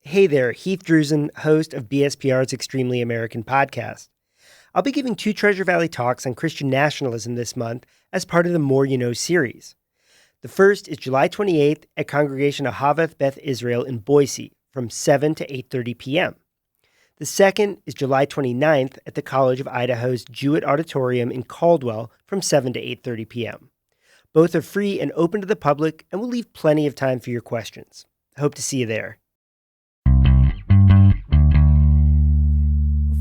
Hey there, Heath Drusen, host of BSPR's Extremely American podcast. I'll be giving two Treasure Valley talks on Christian nationalism this month as part of the More You Know series. The first is July 28th at Congregation Ahaveth Beth Israel in Boise from 7 to 8:30 p.m. The second is July 29th at the College of Idaho's Jewett Auditorium in Caldwell from 7 to 8:30 p.m. Both are free and open to the public and will leave plenty of time for your questions. I hope to see you there.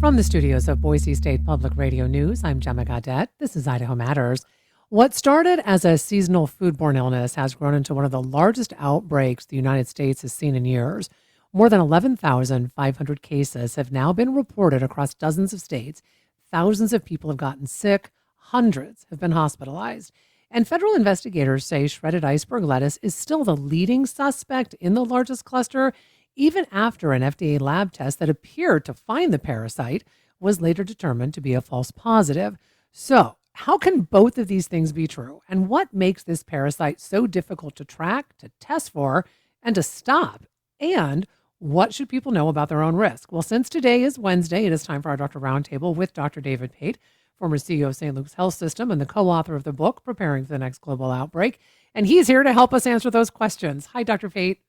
From the studios of Boise State Public Radio News, I'm Gemma Gaudette. This is Idaho Matters. What started as a seasonal foodborne illness has grown into one of the largest outbreaks the United States has seen in years. More than 11,500 cases have now been reported across dozens of states. Thousands of people have gotten sick. Hundreds have been hospitalized. And federal investigators say shredded iceberg lettuce is still the leading suspect in the largest cluster, even after an FDA lab test that appeared to find the parasite was later determined to be a false positive. So, how can both of these things be true? And what makes this parasite so difficult to track, to test for, and to stop? And what should people know about their own risk? Well, since today is Wednesday, it is time for our Doctor Roundtable with Dr. David Pate, former CEO of St. Luke's Health System and the co-author of the book, Preparing for the Next Global Outbreak. And he's here to help us answer those questions. Hi, Dr. Pate.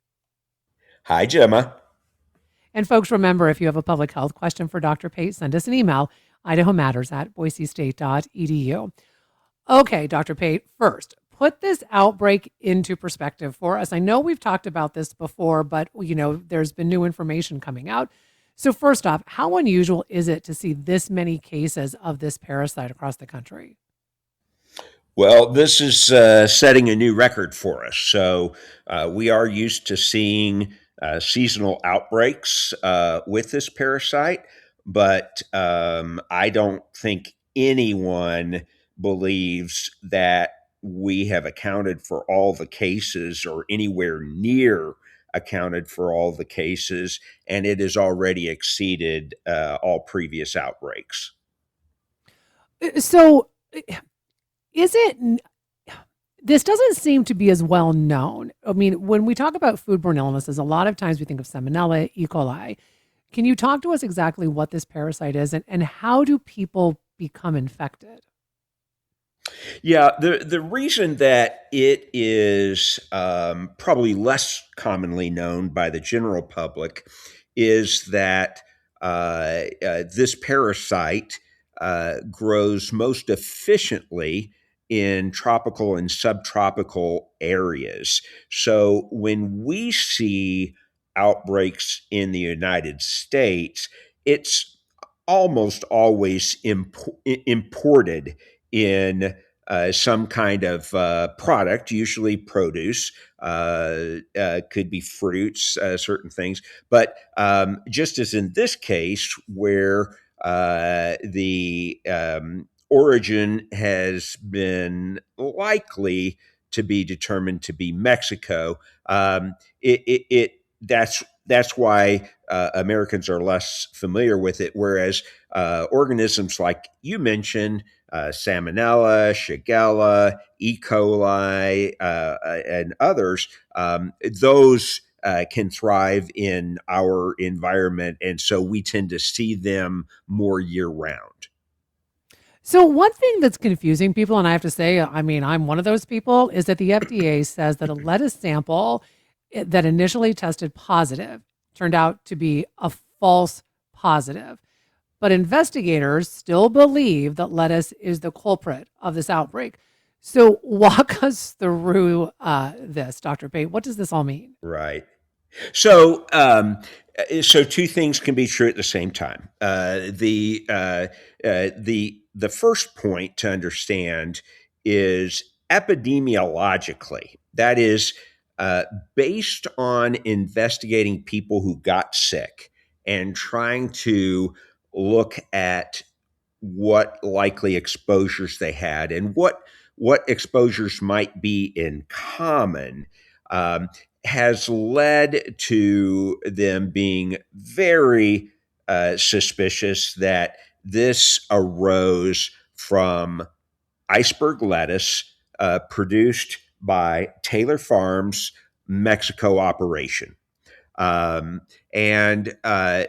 Hi, Gemma. And folks, remember, if you have a public health question for Dr. Pate, send us an email, idahomatters@boisestate.edu. Okay, Dr. Pate, first, put this outbreak into perspective for us. I know we've talked about this before, but, there's been new information coming out. So first off, how unusual is it to see this many cases of this parasite across the country? Well, this is setting a new record for us. So we are used to seeing seasonal outbreaks with this parasite, but I don't think anyone believes that we have accounted for all the cases or anywhere near accounted for all the cases, and it has already exceeded all previous outbreaks. So is it, this doesn't seem to be as well known. I mean, when we talk about foodborne illnesses, a lot of times we think of Salmonella, E. coli. Can you talk to us exactly what this parasite is and how do people become infected? Yeah, the reason that it is probably less commonly known by the general public is that this parasite grows most efficiently in tropical and subtropical areas. So when we see outbreaks in the United States, it's almost always imported in some kind of product, usually produce, could be fruits, certain things. But just as in this case, where the origin has been likely to be determined to be Mexico, that's why Americans are less familiar with it. Whereas organisms like you mentioned, Salmonella, Shigella, E. coli, and others, those can thrive in our environment. And so we tend to see them more year round. So one thing that's confusing people, and I have to say, I mean, I'm one of those people, is that the FDA says that a lettuce sample that initially tested positive turned out to be a false positive. But investigators still believe that lettuce is the culprit of this outbreak. So walk us through this, Dr. Pate. What does this all mean? Right. So two things can be true at the same time. The first point to understand is epidemiologically. That is, based on investigating people who got sick and trying to look at what likely exposures they had and what exposures might be in common, has led to them being very suspicious that this arose from iceberg lettuce produced by Taylor Farms' Mexico operation. Um, and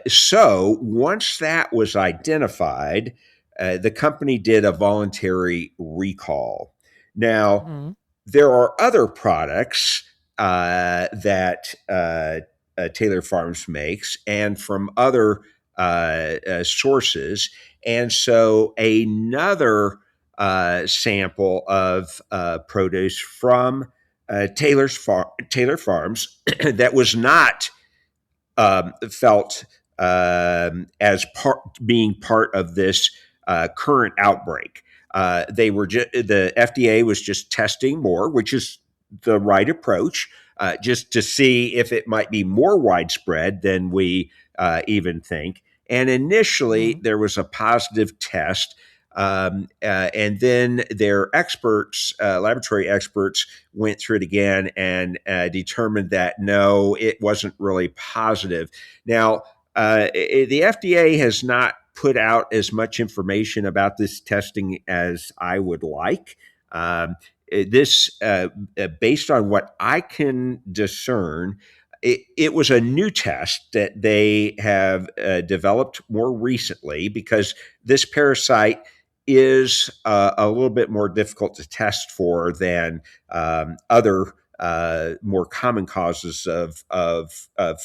so once that was identified, the company did a voluntary recall. Now, Hmm. there are other products that Taylor Farms makes and from other sources. And so another sample of produce from Taylor Farms that was not felt as being part of this current outbreak. The FDA was just testing more, which is the right approach, just to see if it might be more widespread than we even think. And initially, Hmm. there was a positive test. And then their experts, laboratory experts, went through it again and determined that no, it wasn't really positive. Now, the FDA has not put out as much information about this testing as I would like. Um, Based on what I can discern, it was a new test that they have developed more recently because this parasite is a little bit more difficult to test for than other more common causes of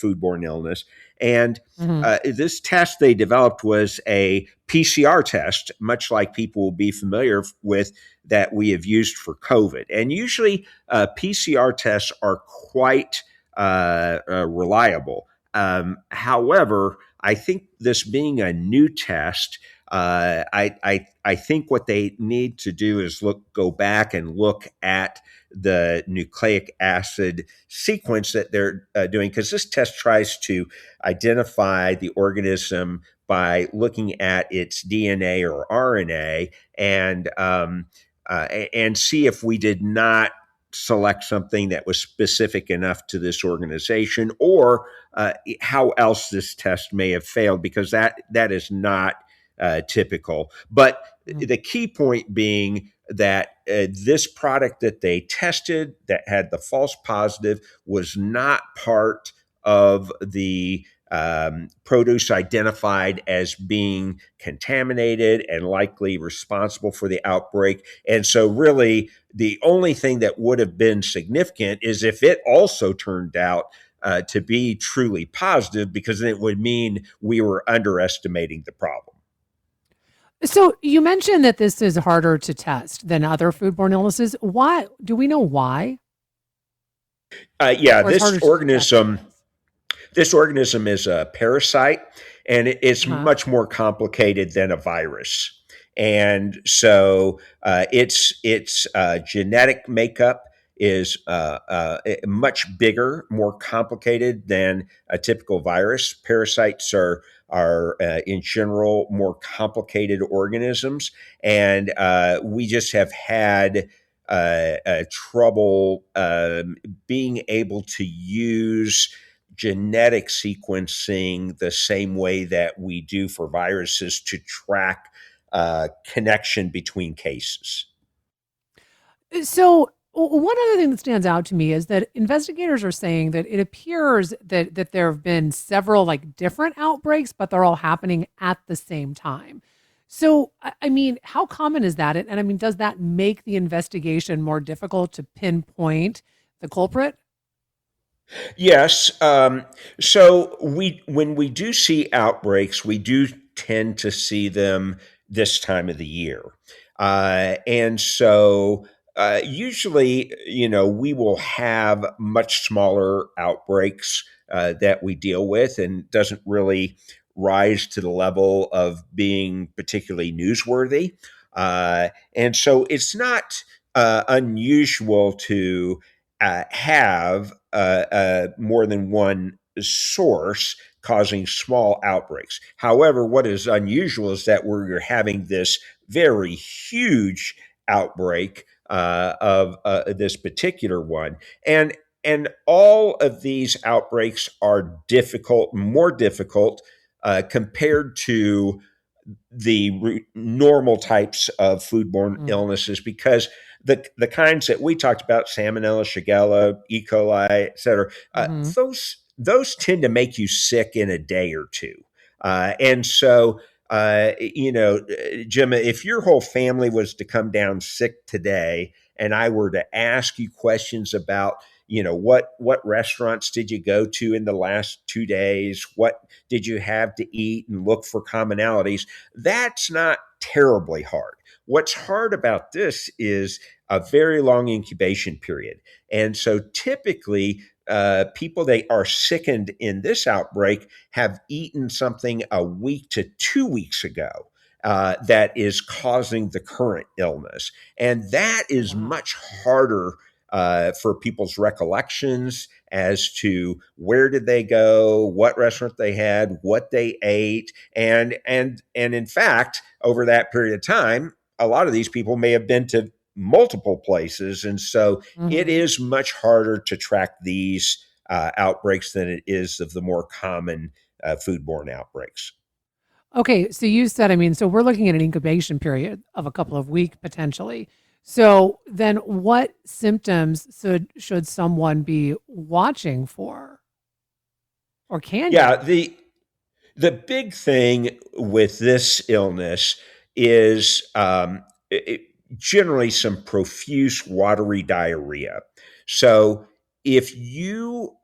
foodborne illness. And Hmm. this test they developed was a PCR test, much like people will be familiar with that we have used for COVID. And usually, PCR tests are quite reliable. However, I think this being a new test, I think what they need to do is go back and look at the nucleic acid sequence that they're doing, because this test tries to identify the organism by looking at its DNA or RNA and see if we did not select something that was specific enough to this organization, or how else this test may have failed, because that is not typical. But the key point being that this product that they tested that had the false positive was not part of the produce identified as being contaminated and likely responsible for the outbreak. And so, really, the only thing that would have been significant is if it also turned out to be truly positive, because then it would mean we were underestimating the problem. So you mentioned that this is harder to test than other foodborne illnesses. Why? Do we know why? Yeah, Or it's harder to detect, I guess. this organism is a parasite, and it's Uh-huh. much more complicated than a virus. And so its genetic makeup is much bigger, more complicated than a typical virus. Parasites are in general more complicated organisms, and we just have had trouble being able to use genetic sequencing the same way that we do for viruses to track connection between cases. So one other thing that stands out to me is that investigators are saying that it appears that there have been several like different outbreaks, but they're all happening at the same time. So I mean, how common is that? And I mean, does that make the investigation more difficult to pinpoint the culprit? Yes. So when we do see outbreaks, we do tend to see them this time of the year. And so usually, we will have much smaller outbreaks that we deal with, and doesn't really rise to the level of being particularly newsworthy. And so it's not unusual to have more than one source causing small outbreaks. However, what is unusual is that we're having this very huge outbreak of this particular one, and all of these outbreaks are difficult, more difficult compared to the normal types of foodborne Mm. illnesses, because the kinds that we talked about, salmonella, shigella, E. coli, et cetera, Hmm. those those tend to make you sick in a day or two. And so, Gemma, if your whole family was to come down sick today, and I were to ask you questions about, what restaurants did you go to in the last 2 days? What did you have to eat, and look for commonalities? That's not terribly hard. What's hard about this is a very long incubation period. And so typically, people that are sickened in this outbreak have eaten something a week to 2 weeks ago. That is causing the current illness. And that is Wow. much harder for people's recollections as to where did they go, what restaurant they had, what they ate, and in fact, over that period of time, a lot of these people may have been to multiple places, and so it Hmm. is much harder to track these outbreaks than it is of the more common foodborne outbreaks. Okay, so you said, I mean, so we're looking at an incubation period of a couple of weeks potentially. So then what symptoms should someone be watching for, or can Yeah, you? the big thing with this illness is generally some profuse watery diarrhea. So if you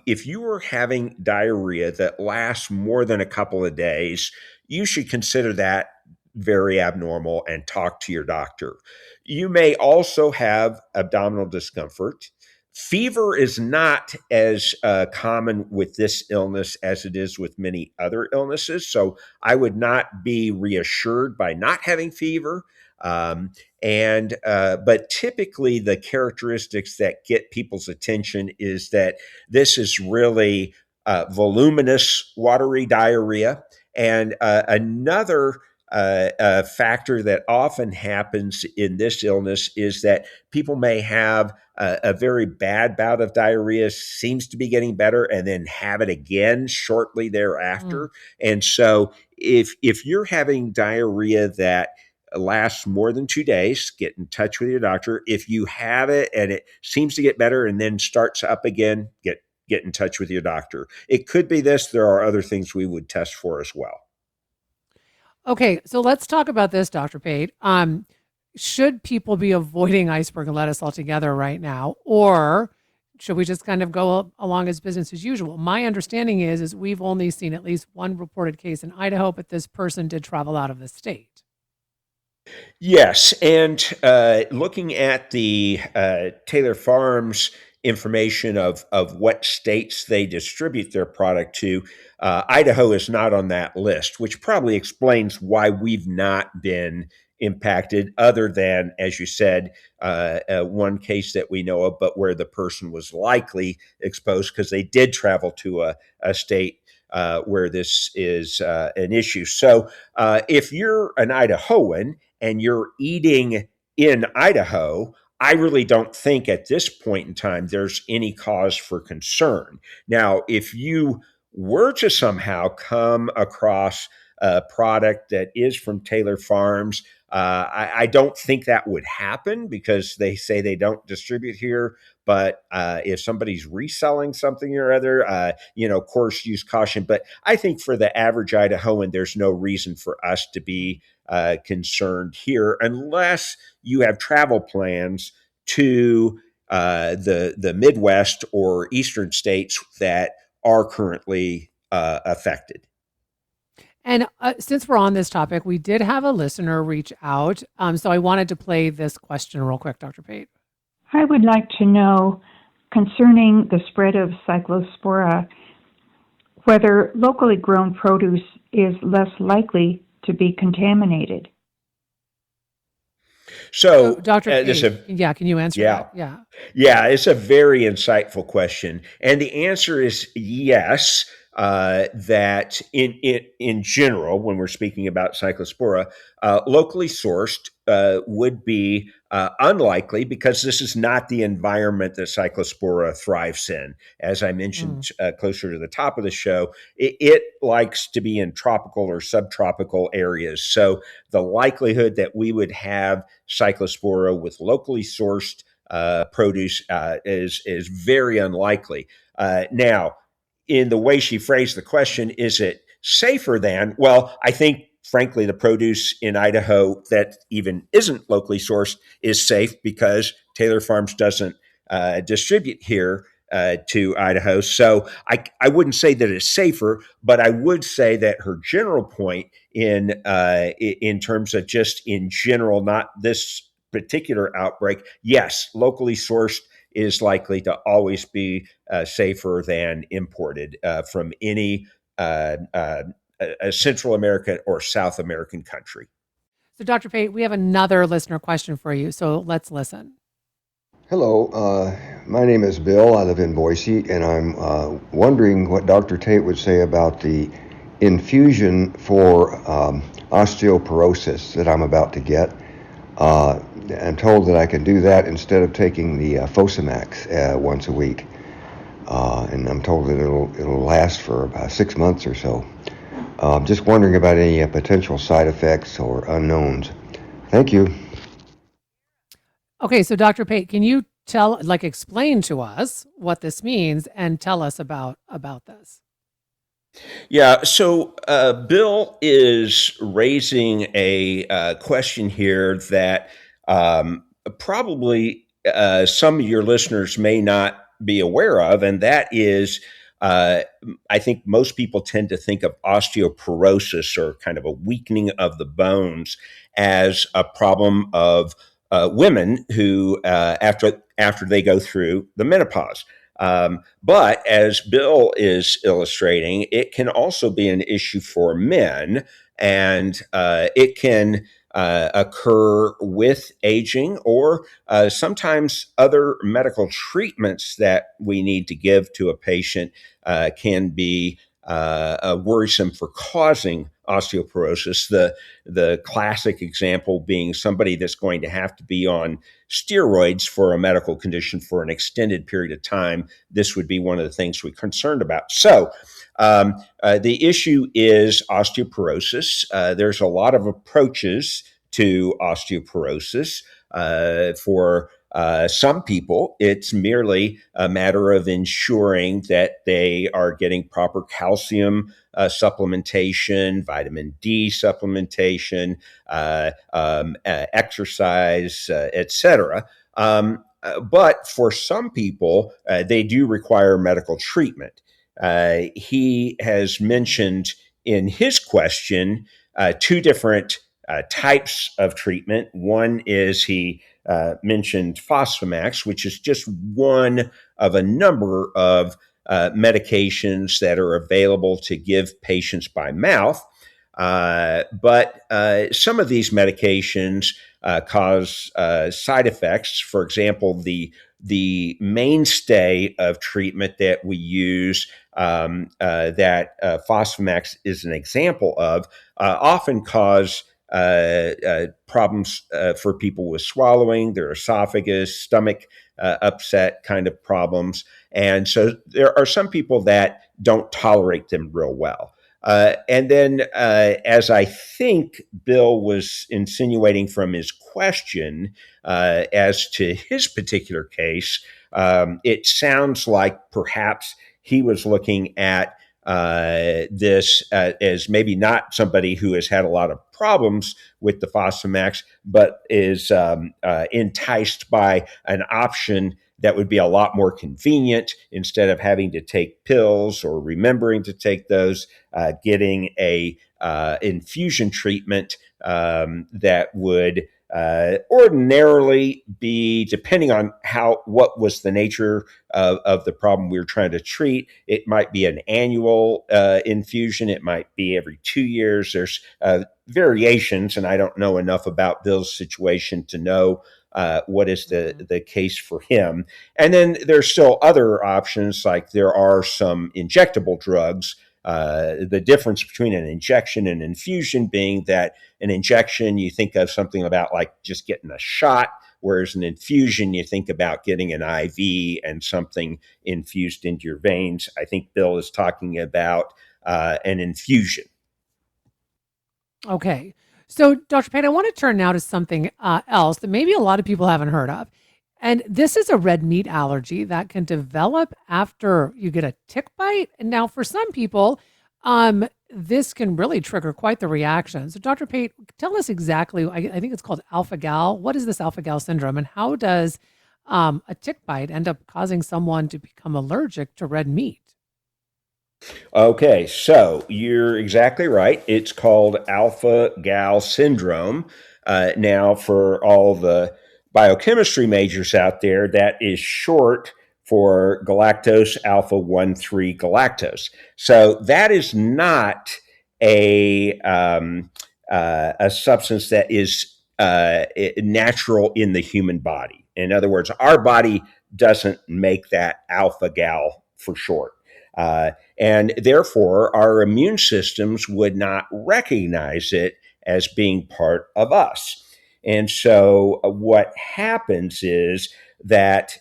if you are having diarrhea that lasts more than a couple of days, you should consider that very abnormal and talk to your doctor. You may also have abdominal discomfort. Fever is not as common with this illness as it is with many other illnesses. So I would not be reassured by not having fever. But typically, the characteristics that get people's attention is that this is really voluminous, watery diarrhea. And another factor that often happens in this illness is that people may have a very bad bout of diarrhea, seems to be getting better, and then have it again shortly Mm. thereafter. And so, if you're having diarrhea that lasts more than 2 days, get in touch with your doctor. If you have it and it seems to get better and then starts up again, get in touch with your doctor. It could be this. There are other things we would test for as well. Okay, so let's talk about this, Dr. Pate. Should people be avoiding iceberg lettuce altogether right now, or should we just kind of go along as business as usual? My understanding is we've only seen at least one reported case in Idaho, but this person did travel out of the state. Yes, and looking at the Taylor Farms information of what states they distribute their product to, Idaho is not on that list, which probably explains why we've not been impacted, other than, as you said, one case that we know of, but where the person was likely exposed because they did travel to a state where this is an issue. So if you're an Idahoan and you're eating in Idaho, I really don't think at this point in time there's any cause for concern. Now, if you were to somehow come across a product that is from Taylor Farms, I don't think that would happen because they say they don't distribute here. But if somebody's reselling something or other, of course, use caution. But I think for the average Idahoan, there's no reason for us to be concerned here unless you have travel plans to the Midwest or Eastern states that are currently affected. And since we're on this topic, we did have a listener reach out. So I wanted to play this question real quick, Dr. Pate. I would like to know concerning the spread of cyclospora, whether locally grown produce is less likely to be contaminated. So, So Dr. this Pate, yeah, can you answer yeah. that? Yeah. Yeah, it's a very insightful question, and the answer is yes. That in general, when we're speaking about cyclospora, locally sourced would be unlikely because this is not the environment that cyclospora thrives in. As I mentioned Mm. closer to the top of the show, it likes to be in tropical or subtropical areas. So the likelihood that we would have cyclospora with locally sourced produce is very unlikely. Now, in the way she phrased the question, is it safer than? Well, I think, frankly, the produce in Idaho that even isn't locally sourced is safe because Taylor Farms doesn't distribute here to Idaho. So I wouldn't say that it's safer, but I would say that her general point in terms of just in general, not this particular outbreak, yes, locally sourced is likely to always be safer than imported from any a Central American or South American country. So, Dr. Pate, we have another listener question for you. So let's listen. Hello, my name is Bill. I live in Boise, and I'm wondering what Dr. Tate would say about the infusion for osteoporosis that I'm about to get. I'm told that I can do that instead of taking the Fosamax once a week, and I'm told that it'll last for about 6 months or so. Just wondering about any potential side effects or unknowns. Thank you. Okay, so Dr. Pate, can you explain to us what this means and tell us about this? Yeah, so Bill is raising a question here that probably some of your listeners may not be aware of, and that is I think most people tend to think of osteoporosis or kind of a weakening of the bones as a problem of women who after they go through the menopause. But as Bill is illustrating, it can also be an issue for men, and it can occur with aging or sometimes other medical treatments that we need to give to a patient can be worrisome for causing osteoporosis. The classic example being somebody that's going to have to be on steroids for a medical condition for an extended period of time. This would be one of the things we're concerned about. So the issue is osteoporosis. There's a lot of approaches to osteoporosis. For some people, it's merely a matter of ensuring that they are getting proper calcium supplementation, vitamin D supplementation, exercise, etc. But for some people, they do require medical treatment. He has mentioned in his question two different types of treatment. One is he mentioned Fosamax, which is just one of a number of medications that are available to give patients by mouth. But some of these medications cause side effects. For example, the mainstay of treatment that we use that Fosamax is an example of often cause problems for people with swallowing, their esophagus, stomach upset kind of problems. And so there are some people that don't tolerate them real well. And then, as I think Bill was insinuating from his question, as to his particular case, it sounds like perhaps he was looking at this as maybe not somebody who has had a lot of problems with the Fosamax, but is enticed by an option that would be a lot more convenient instead of having to take pills or remembering to take those, getting a infusion treatment that would ordinarily be, depending on what was the nature of the problem we were trying to treat, it might be an annual infusion. It might be every 2 years. There's variations, and I don't know enough about Bill's situation to know what is the case for him. And then there's still other options, like there are some injectable drugs. The difference between an injection and infusion being that an injection, you think of something about like just getting a shot, whereas an infusion, you think about getting an IV and something infused into your veins. I think Bill is talking about an infusion. Okay. So, Dr. Pate, I want to turn now to something else that maybe a lot of people haven't heard of. And this is a red meat allergy that can develop after you get a tick bite. And now, for some people, this can really trigger quite the reaction. So, Dr. Pate, tell us exactly. I think it's called alpha gal. What is this alpha gal syndrome, and how does a tick bite end up causing someone to become allergic to red meat? Okay, so you're exactly right. It's called alpha gal syndrome. Now, for all the biochemistry majors out there, that is short for galactose alpha 1,3 galactose. So that is not a substance that is natural in the human body. In other words, our body doesn't make that alpha gal for short. And therefore, our immune systems would not recognize it as being part of us. And so, what happens is that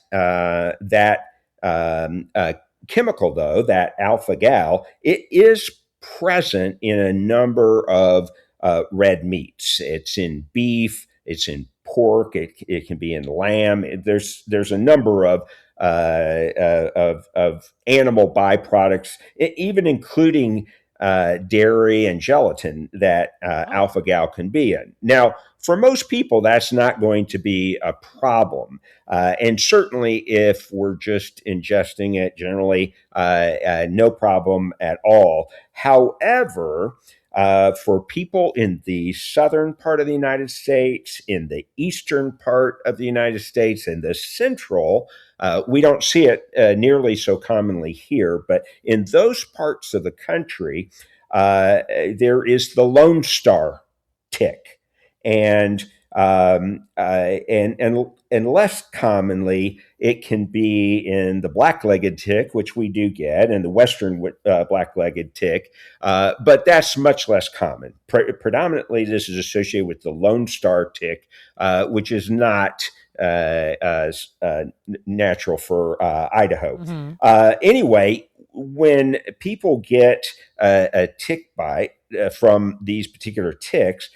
chemical, though, that alpha gal, it is present in a number of red meats. It's in beef, it's in pork, it can be in lamb. There's a number of animal byproducts, even including dairy and gelatin that alpha gal can be in. Now, for most people, that's not going to be a problem. And certainly, if we're just ingesting it, generally, no problem at all. However, for people in the southern part of the United States, in the eastern part of the United States, and the central, we don't see it nearly so commonly here, but in those parts of the country, there is the Lone Star tick, and and less commonly, it can be in the black-legged tick, which we do get, and the western black-legged tick, but that's much less common. Predominantly, this is associated with the Lone Star tick, which is not natural for Idaho. Mhm. Anyway, when people get a tick bite from these particular ticks,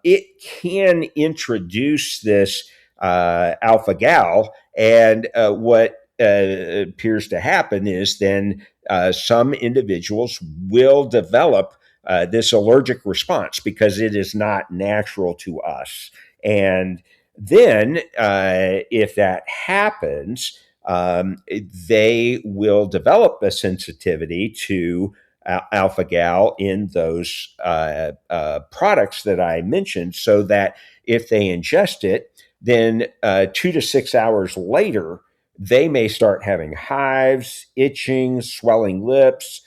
it can introduce this alpha gal, and what appears to happen is then some individuals will develop this allergic response because it is not natural to us. And then, if that happens, they will develop a sensitivity to alpha gal in those products that I mentioned, so that if they ingest it, then 2 to 6 hours later, they may start having hives, itching, swelling lips,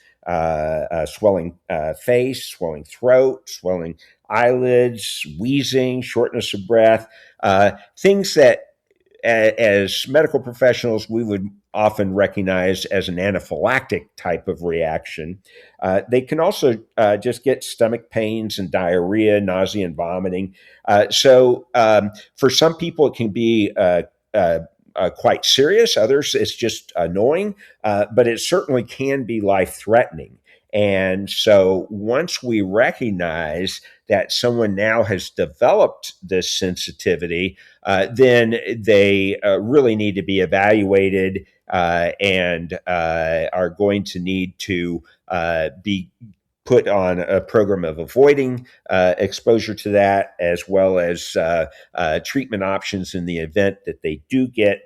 swelling face, swelling throat, swelling eyelids, wheezing, shortness of breath, things that as medical professionals, we would often recognize as an anaphylactic type of reaction. They can also just get stomach pains and diarrhea, nausea, and vomiting. For some people, it can be quite serious. Others, it's just annoying, but it certainly can be life-threatening. And so once we recognize that someone now has developed this sensitivity, then they really need to be evaluated and are going to need to be put on a program of avoiding exposure to that, as well as treatment options in the event that they do get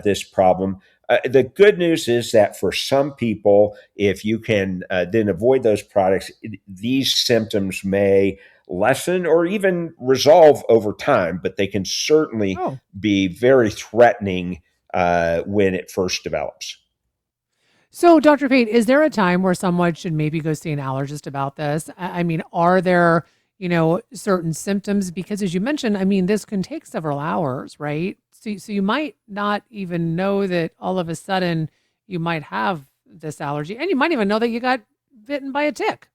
this problem. The good news is that for some people, if you can then avoid those products, these symptoms may lessen or even resolve over time, but they can certainly Oh. be very threatening when it first develops. So, Dr. Pate, is there a time where someone should maybe go see an allergist about this? I mean, are there, certain symptoms? Because as you mentioned, I mean, this can take several hours, right? So you might not even know that all of a sudden you might have this allergy, and you might even know that you got bitten by a tick.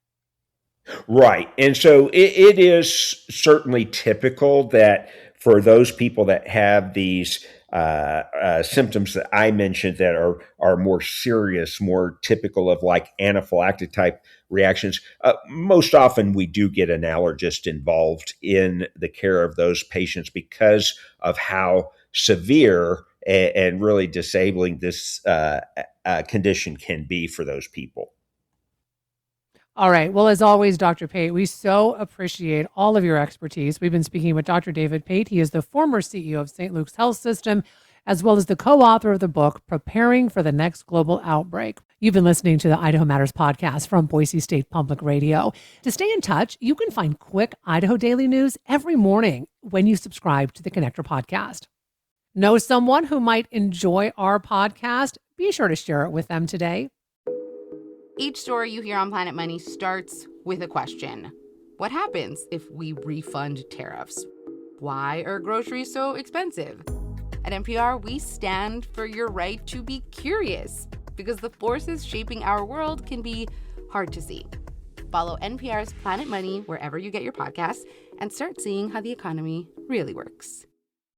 Right. And so it is certainly typical that for those people that have these symptoms that I mentioned that are more serious, more typical of like anaphylactic type reactions, most often we do get an allergist involved in the care of those patients because of how severe and really disabling this condition can be for those people. All right. Well, as always, Dr. Pate, we so appreciate all of your expertise. We've been speaking with Dr. David Pate. He is the former CEO of St. Luke's Health System, as well as the co-author of the book, Preparing for the Next Global Outbreak. You've been listening to the Idaho Matters podcast from Boise State Public Radio. To stay in touch, you can find quick Idaho daily news every morning when you subscribe to the Connector podcast. Know someone who might enjoy our podcast? Be sure to share it with them today. Each story you hear on Planet Money starts with a question. What happens if we refund tariffs? Why are groceries so expensive? At NPR, we stand for your right to be curious, because the forces shaping our world can be hard to see. Follow NPR's Planet Money wherever you get your podcasts and start seeing how the economy really works.